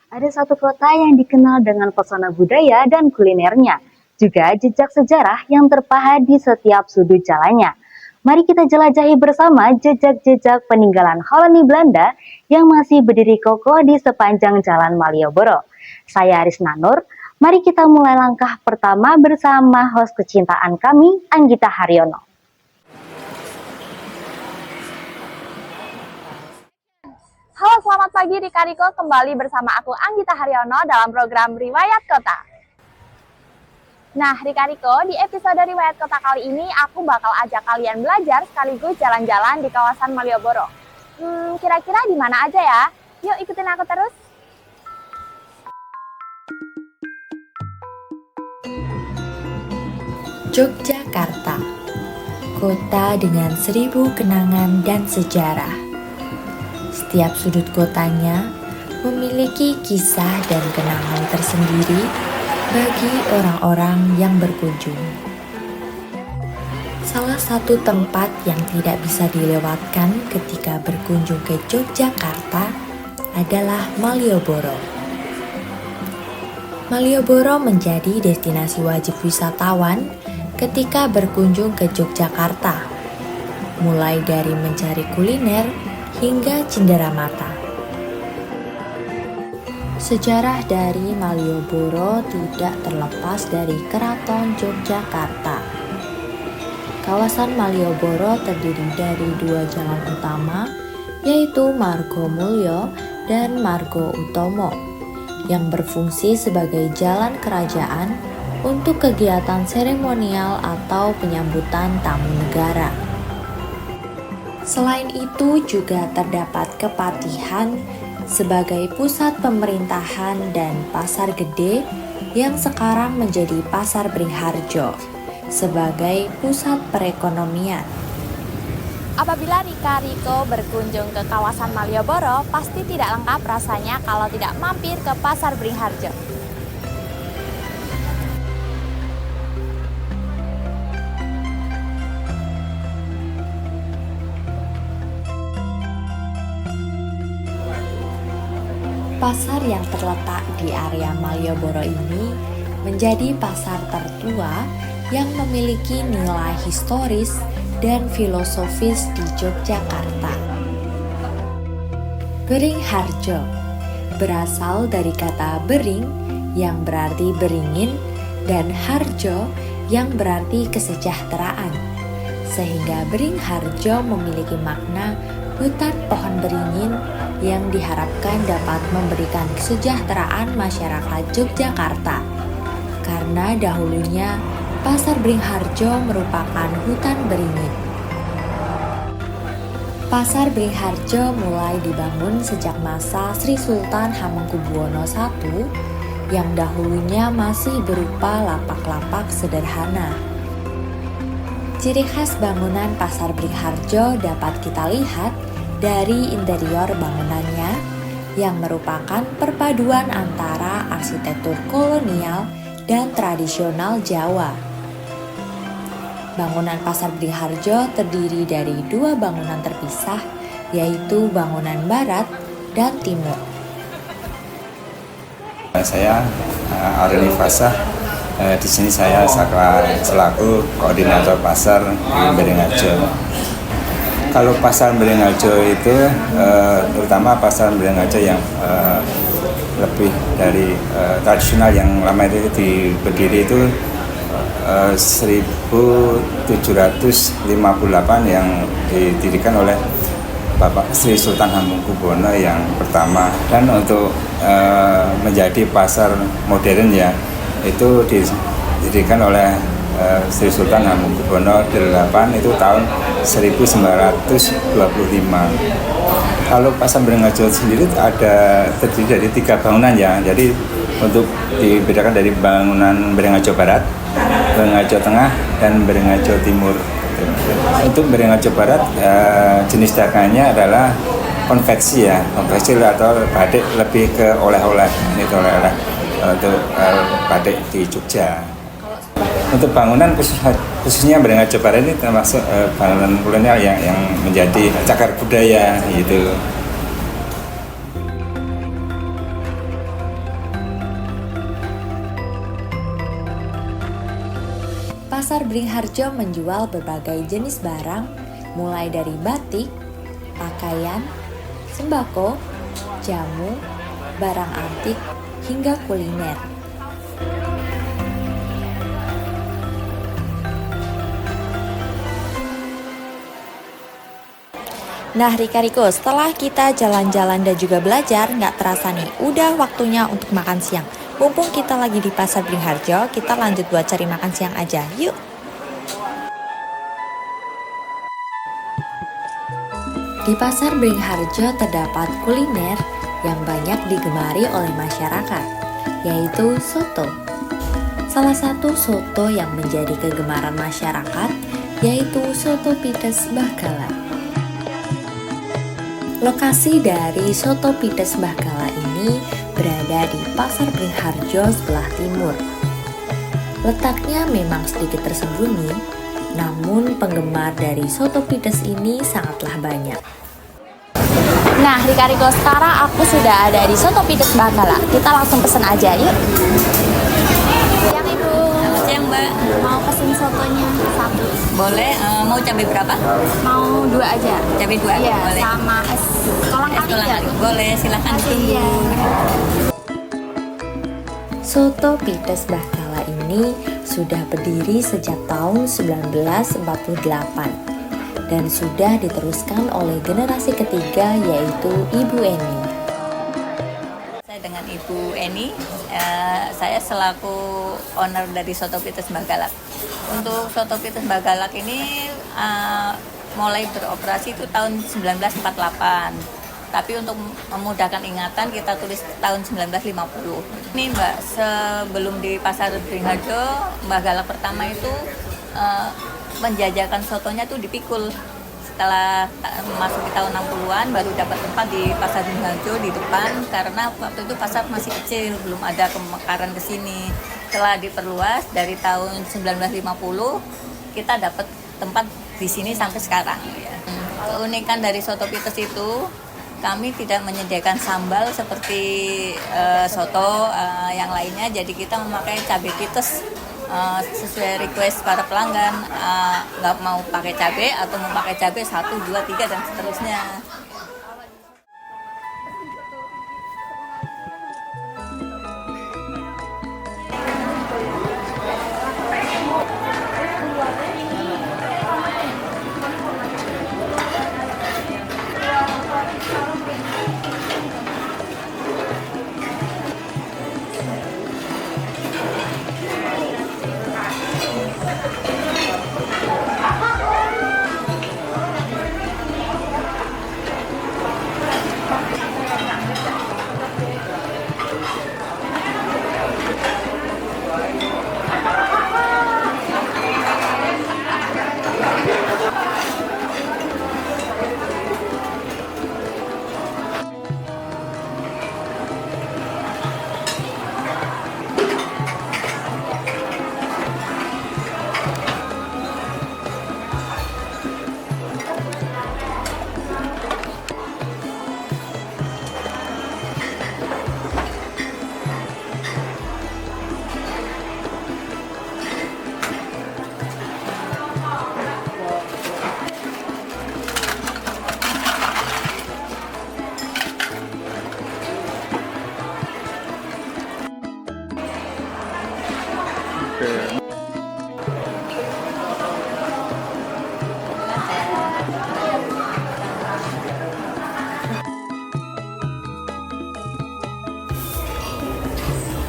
Ada satu kota yang dikenal dengan pesona budaya dan kulinernya, juga jejak sejarah yang terpahat di setiap sudut jalannya. Mari kita jelajahi bersama jejak-jejak peninggalan koloni Belanda yang masih berdiri kokoh di sepanjang Jalan Malioboro. Saya Arisna Nur, mari kita mulai langkah pertama bersama host kecintaan kami, Anggita Haryono. Halo, selamat pagi Rika Riko, kembali bersama aku Anggita Haryono dalam program Riwayat Kota. Nah, Rika Riko, di episode Riwayat Kota kali ini aku bakal ajak kalian belajar sekaligus jalan-jalan di kawasan Malioboro. Kira-kira di mana aja ya? Yuk ikutin aku terus. Yogyakarta, kota dengan 1000 kenangan dan sejarah. Setiap sudut kotanya memiliki kisah dan kenangan tersendiri bagi orang-orang yang berkunjung. Salah satu tempat yang tidak bisa dilewatkan ketika berkunjung ke Yogyakarta adalah Malioboro. Malioboro menjadi destinasi wajib wisatawan ketika berkunjung ke Yogyakarta, mulai dari mencari kuliner hingga cenderamata. Sejarah dari Malioboro tidak terlepas dari Keraton Yogyakarta. Kawasan Malioboro terdiri dari 2 jalan utama, yaitu Margomulyo dan Margo Utomo, yang berfungsi sebagai jalan kerajaan untuk kegiatan seremonial atau penyambutan tamu negara. Selain itu juga terdapat Kepatihan sebagai pusat pemerintahan dan Pasar Gede yang sekarang menjadi Pasar Beringharjo sebagai pusat perekonomian. Apabila Rika Riko berkunjung ke kawasan Malioboro, pasti tidak lengkap rasanya kalau tidak mampir ke Pasar Beringharjo. Pasar yang terletak di area Malioboro ini menjadi pasar tertua yang memiliki nilai historis dan filosofis di Yogyakarta. Beringharjo berasal dari kata bering yang berarti beringin dan harjo yang berarti kesejahteraan, sehingga Beringharjo memiliki makna hutan pohon beringin yang diharapkan dapat memberikan kesejahteraan masyarakat Yogyakarta. Karena dahulunya Pasar Beringharjo merupakan hutan beringin. Pasar Beringharjo mulai dibangun sejak masa Sri Sultan Hamengkubuwono I yang dahulunya masih berupa lapak-lapak sederhana. Ciri khas bangunan Pasar Beringharjo dapat kita lihat dari interior bangunannya yang merupakan perpaduan antara arsitektur kolonial dan tradisional Jawa. Bangunan Pasar Beringharjo terdiri dari 2 bangunan terpisah, yaitu bangunan barat dan timur. Saya Areni Fasah. Di sini saya selaku koordinator pasar di Beringharjo. Kalau pasar Beringharjo itu terutama pasar Beringharjo yang lebih dari tradisional yang lama itu berdiri itu 1758 yang didirikan oleh Bapak Sri Sultan Hamengkubuwono yang pertama, dan untuk menjadi pasar modern ya itu didirikan oleh Sri Sultan Hamengkubuwono VIII itu tahun 1925. Kalau Pasar Beringharjo sendiri terdiri dari 3 bangunan ya. Jadi untuk dibedakan dari bangunan Beringharjo Barat, Beringharjo Tengah, dan Beringharjo Timur. Untuk Beringharjo Barat jenis dagangnya adalah konveksi ya, konveksi atau batik lebih ke oleh-oleh. Ini oleh-oleh untuk batik di Jogja. Untuk bangunan khususnya Beringharjo Barat ini termasuk bangunan kolonial yang menjadi cagar budaya gitu. Pasar Beringharjo menjual berbagai jenis barang, mulai dari batik, pakaian, sembako, jamu, barang antik, hingga kuliner. Nah Rika-Riko, setelah kita jalan-jalan dan juga belajar, nggak terasa nih, udah waktunya untuk makan siang. Mumpung kita lagi di Pasar Beringharjo, kita lanjut buat cari makan siang aja, yuk! Di Pasar Beringharjo terdapat kuliner yang banyak digemari oleh masyarakat, yaitu soto. Salah satu soto yang menjadi kegemaran masyarakat, yaitu soto Pites Mbah Gala. Lokasi dari soto Pites Mbah Gala ini berada di Pasar Beringharjo sebelah timur. Letaknya memang sedikit tersembunyi, namun penggemar dari soto Pites ini sangatlah banyak. Nah, Rika-Riko, sekarang aku sudah ada di soto Pites Mbah Gala. Kita langsung pesen aja, yuk. Siang Ibu. Selamat siang Mbak. Mau pesen sotonya satu. Boleh, mau cabai berapa? Mau 2 aja. Cabai 2? Iya, Boleh. sama es kolang Es kaling kolang ya. kaling. Boleh, silahkan Makasih, ditunggu. ya. Soto Pites Mbah Gala ini sudah berdiri sejak tahun 1948 dan sudah diteruskan oleh generasi ketiga, yaitu Ibu Eni. Saya dengan Ibu Eni, saya selaku owner dari Soto Pites Mbah Galak. Untuk Soto Pites Mbah Galak ini mulai beroperasi itu tahun 1948. Tapi untuk memudahkan ingatan kita tulis tahun 1950. Ini Mbak, sebelum di Pasar Beringharjo, Mbah Galak pertama itu menjajakan sotonya tuh dipikul. Setelah masuk di tahun 60-an baru dapat tempat di Pasar Beringharjo di depan, karena waktu itu pasar masih kecil, belum ada pemekaran ke sini. Setelah diperluas dari tahun 1950 kita dapat tempat di sini sampai sekarang ya. Keunikan dari soto Pites itu kami tidak menyediakan sambal seperti soto yang lainnya, jadi kita memakai cabai pites sesuai request para pelanggan, nggak mau pakai cabai atau mau pakai cabai 1, 2, 3 dan seterusnya.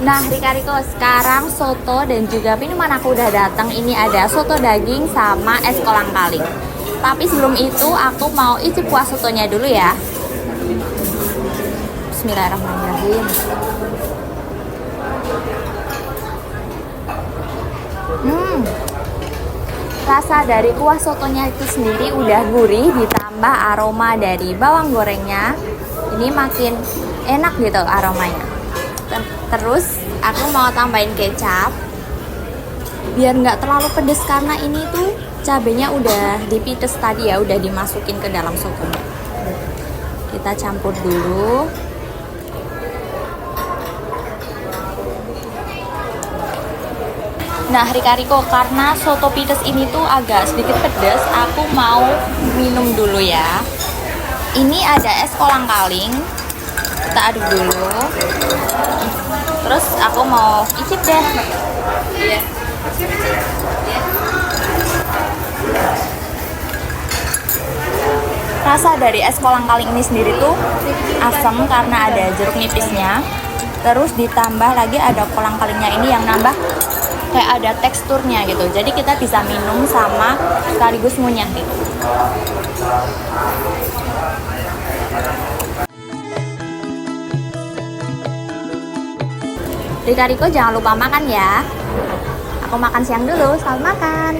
Nah Rika-Riko, sekarang soto dan juga minuman aku udah datang. Ini ada soto daging sama es kolang kaling. Tapi sebelum itu aku mau icip kuah sotonya dulu ya. Bismillahirrahmanirrahim. Rasa dari kuah sotonya itu sendiri udah gurih, ditambah aroma dari bawang gorengnya. Ini makin enak gitu aromanya. Terus aku mau tambahin kecap biar nggak terlalu pedes, karena ini tuh cabenya udah dipites tadi ya, udah dimasukin ke dalam sotonya. Kita campur dulu. Nah, Rika-Riko, karena soto pites ini tuh agak sedikit pedas, aku mau minum dulu ya. Ini ada es kolang-kaling, kita aduk dulu. Terus aku mau icip deh. Rasa dari es kolang-kaling ini sendiri tuh asam karena ada jeruk nipisnya. Terus ditambah lagi ada kolang-kalingnya ini yang nambah kayak ada teksturnya gitu. Jadi kita bisa minum sama sekaligus ngunyah gitu. Rika-Riko jangan lupa makan ya. Aku makan siang dulu, selamat makan.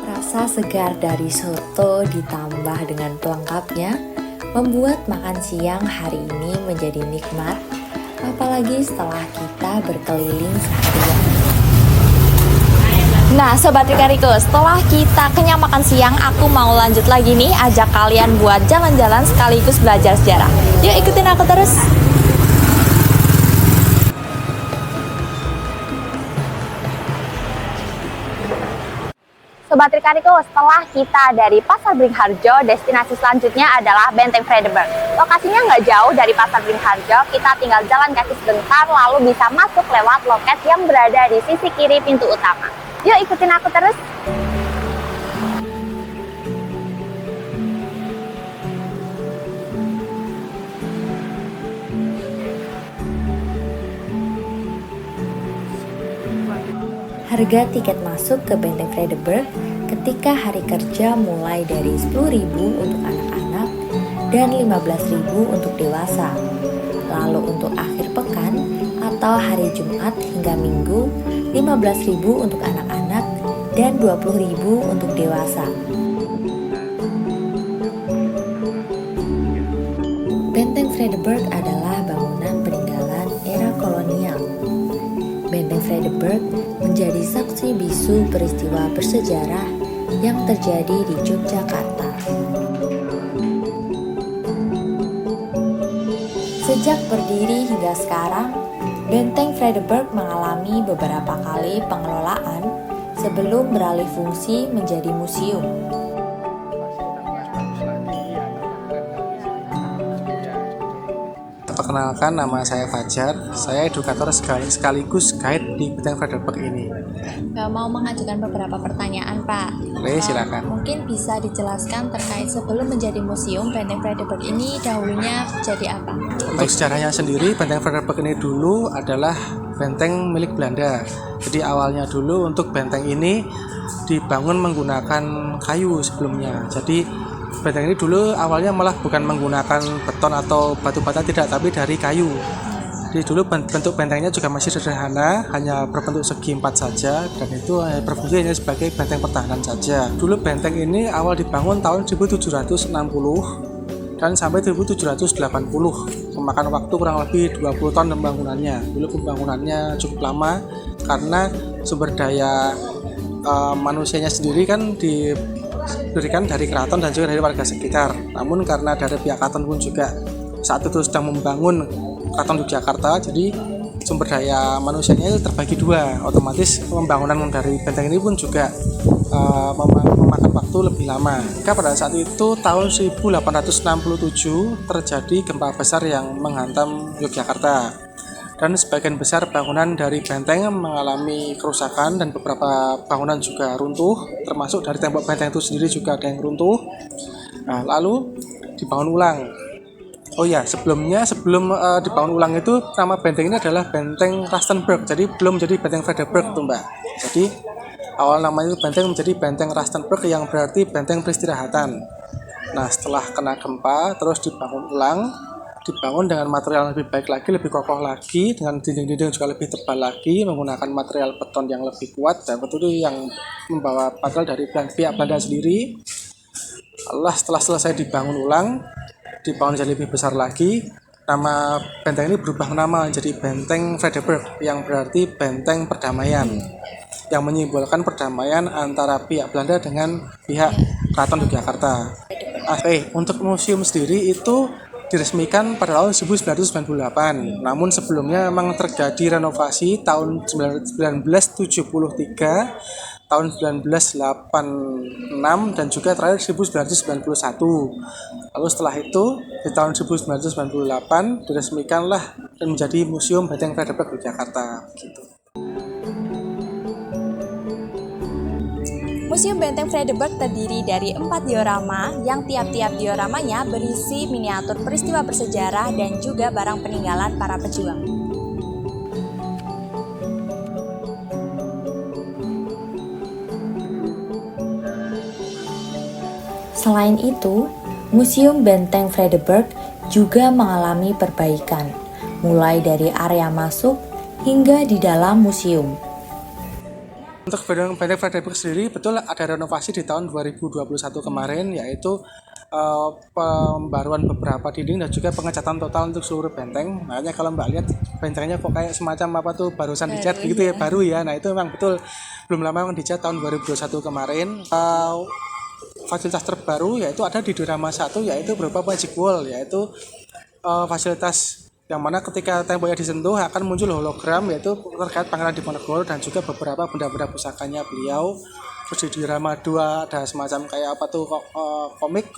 Rasa segar dari soto ditambah dengan pelengkapnya membuat makan siang hari ini menjadi nikmat, apalagi setelah kita berkeliling seharian. Nah, Sobat Rika-Riko, setelah kita kenyang makan siang, aku mau lanjut lagi nih, ajak kalian buat jalan-jalan sekaligus belajar sejarah. Yuk ikutin aku terus. Sobat Rika-Riko, setelah kita dari Pasar Beringharjo, destinasi selanjutnya adalah Benteng Vredenburg. Lokasinya nggak jauh dari Pasar Beringharjo, kita tinggal jalan kaki sebentar lalu bisa masuk lewat loket yang berada di sisi kiri pintu utama. Yuk ikutin aku terus. Harga tiket masuk ke Benteng Vredenburg ketika hari kerja mulai dari 10.000 untuk anak-anak dan 15.000 untuk dewasa. Lalu untuk akhir pekan atau hari Jumat hingga Minggu, 15.000 untuk anak-anak dan 20.000 untuk dewasa. Benteng Vredenburg adalah bangunan peninggalan era kolonial. Benteng Vredenburg menjadi saksi bisu peristiwa bersejarah yang terjadi di Yogyakarta. Sejak berdiri hingga sekarang, Benteng Vredenburg mengalami beberapa kali pengelolaan sebelum beralih fungsi menjadi museum. Perkenalkan, nama saya Fajar. Saya edukator sekaligus guide di Benteng Vredenburg ini. Mau mengajukan beberapa pertanyaan, Pak. Oke, silakan. Mungkin bisa dijelaskan terkait sebelum menjadi museum Benteng Vredenburg ini dahulunya jadi apa? Untuk sejarahnya sendiri, Benteng Vredenburg ini dulu adalah benteng milik Belanda. Jadi awalnya dulu untuk benteng ini dibangun menggunakan kayu sebelumnya. Jadi benteng ini dulu awalnya malah bukan menggunakan beton atau batu bata, tidak, tapi dari kayu. Jadi dulu bentuk bentengnya juga masih sederhana, hanya berbentuk segi 4 saja, dan itu berfungsi hanya sebagai benteng pertahanan saja. Dulu benteng ini awal dibangun tahun 1760 dan sampai 1780, memakan waktu kurang lebih 20 tahun pembangunannya. Dulu pembangunannya cukup lama karena sumber daya manusianya sendiri kan diberikan dari keraton dan juga dari warga sekitar. Namun karena dari pihak keraton pun juga saat itu sedang membangun Keraton Yogyakarta, jadi sumber daya manusianya itu terbagi dua. Otomatis pembangunan dari benteng ini pun juga memakan waktu lebih lama. Jika pada saat itu tahun 1867 terjadi gempa besar yang menghantam Yogyakarta, dan sebagian besar bangunan dari benteng mengalami kerusakan dan beberapa bangunan juga runtuh, termasuk dari tembok benteng itu sendiri juga ada yang runtuh. Nah, lalu dibangun ulang. Oh ya, sebelum dibangun ulang itu nama benteng ini adalah Benteng Rustenburg. Jadi belum jadi Benteng Vredenburg tuh, Mbak. Jadi awal namanya itu benteng menjadi Benteng Rustenburg yang berarti benteng peristirahatan. Nah, setelah kena gempa terus dibangun ulang, dibangun dengan material yang lebih baik lagi, lebih kokoh lagi, dengan dinding-dinding juga lebih tebal lagi, menggunakan material beton yang lebih kuat, dan betul yang membawa material dari pihak Belanda sendiri. Setelah selesai dibangun ulang, dibangun jadi lebih besar lagi, nama benteng ini berubah nama menjadi Benteng Vredenburg yang berarti benteng perdamaian, yang menyimbolkan perdamaian antara pihak Belanda dengan pihak Keraton Yogyakarta. Untuk museum sendiri itu diresmikan pada tahun 1998. Namun sebelumnya memang terjadi renovasi tahun 1973, tahun 1986 dan juga terakhir 1991. Lalu setelah itu di tahun 1998 diresmikanlah dan menjadi Museum Benteng Fredericksburg Yogyakarta gitu. Museum Benteng Fredericksburg terdiri dari 4 diorama yang tiap-tiap dioramanya berisi miniatur peristiwa bersejarah dan juga barang peninggalan para pejuang. Selain itu, Museum Benteng Fredericksburg juga mengalami perbaikan, mulai dari area masuk hingga di dalam museum. Untuk Benteng Fredericksburg sendiri betul ada renovasi di tahun 2021 kemarin, yaitu pembaruan beberapa dinding dan juga pengecatan total untuk seluruh benteng. Makanya kalau Mbak lihat bentengnya kok kayak semacam apa tuh barusan dicat gitu ya, baru ya. Nah itu memang betul belum lama memang dicat tahun 2021 kemarin. Fasilitas terbaru yaitu ada di diorama 1 yaitu berupa magic wall, yaitu fasilitas yang mana ketika temboknya disentuh akan muncul hologram yaitu terkait Pangeran Diponegoro dan juga beberapa benda-benda pusakanya beliau. Terus di diorama 2 ada semacam kayak apa tuh komik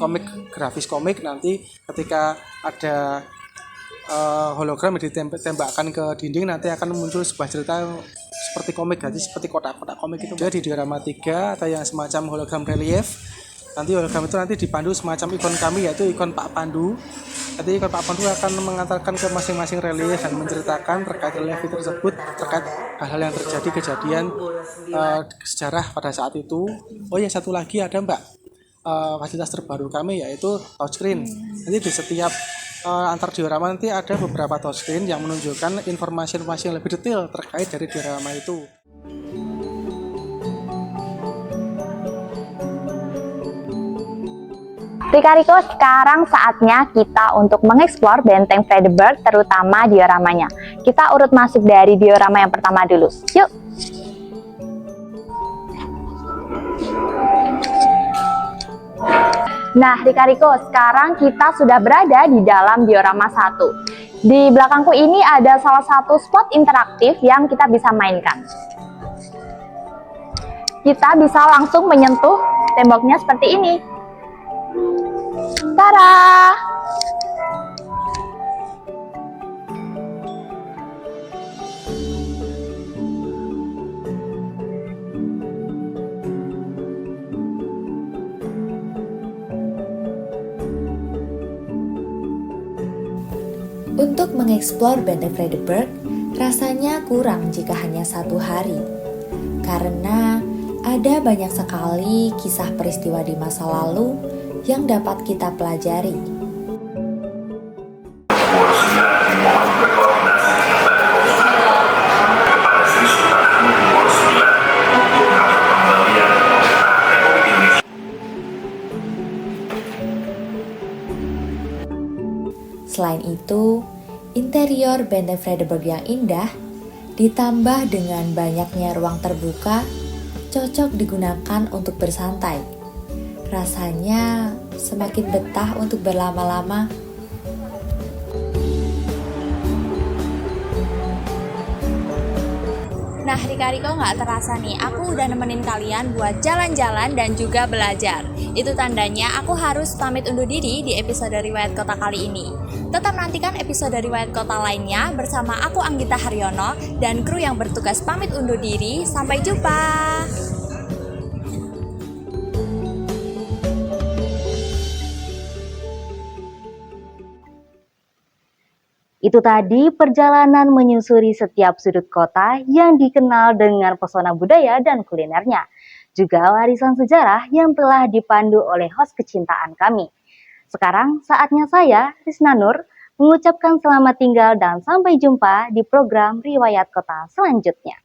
grafis komik, nanti ketika ada hologram yang ditembakkan ke dinding nanti akan muncul sebuah cerita seperti komik, jadi seperti kotak-kotak komik itu. Jadi di diorama 3 ada yang semacam hologram relief. Nanti hologram itu nanti dipandu semacam ikon kami yaitu ikon Pak Pandu. Nanti ikon Pak Pandu akan mengantarkan ke masing-masing relief dan menceritakan terkait relief tersebut, terkait hal-hal yang terjadi kejadian sejarah pada saat itu. Oh ya, satu lagi ada Mbak, fasilitas terbaru kami yaitu touchscreen. Nanti di setiap antar diorama nanti ada beberapa touchscreen yang menunjukkan informasi-informasi yang lebih detail terkait dari diorama itu. Rika-Riko, sekarang saatnya kita untuk mengeksplor Benteng Fredericksburg terutama dioramanya. Kita urut masuk dari diorama yang pertama dulu. Yuk! Nah, Rika-Riko, sekarang kita sudah berada di dalam diorama 1. Di belakangku ini ada salah satu spot interaktif yang kita bisa mainkan. Kita bisa langsung menyentuh temboknya seperti ini. Tada! Untuk mengeksplor Benteng Fredericksburg, rasanya kurang jika hanya 1 hari. Karena ada banyak sekali kisah peristiwa di masa lalu yang dapat kita pelajari. Selain itu, interior Benteng Fredericksburg yang indah ditambah dengan banyaknya ruang terbuka cocok digunakan untuk bersantai. Rasanya semakin betah untuk berlama-lama. Nah, Rika-Riko, nggak terasa nih, aku udah nemenin kalian buat jalan-jalan dan juga belajar. Itu tandanya aku harus pamit undur diri di episode Riwayat Kota kali ini. Tetap nantikan episode Riwayat Kota lainnya bersama aku Anggita Haryono dan kru yang bertugas pamit undur diri. Sampai jumpa! Itu tadi perjalanan menyusuri setiap sudut kota yang dikenal dengan pesona budaya dan kulinernya. Juga warisan sejarah yang telah dipandu oleh host kecintaan kami. Sekarang saatnya saya, Rizna Nur, mengucapkan selamat tinggal dan sampai jumpa di program Riwayat Kota selanjutnya.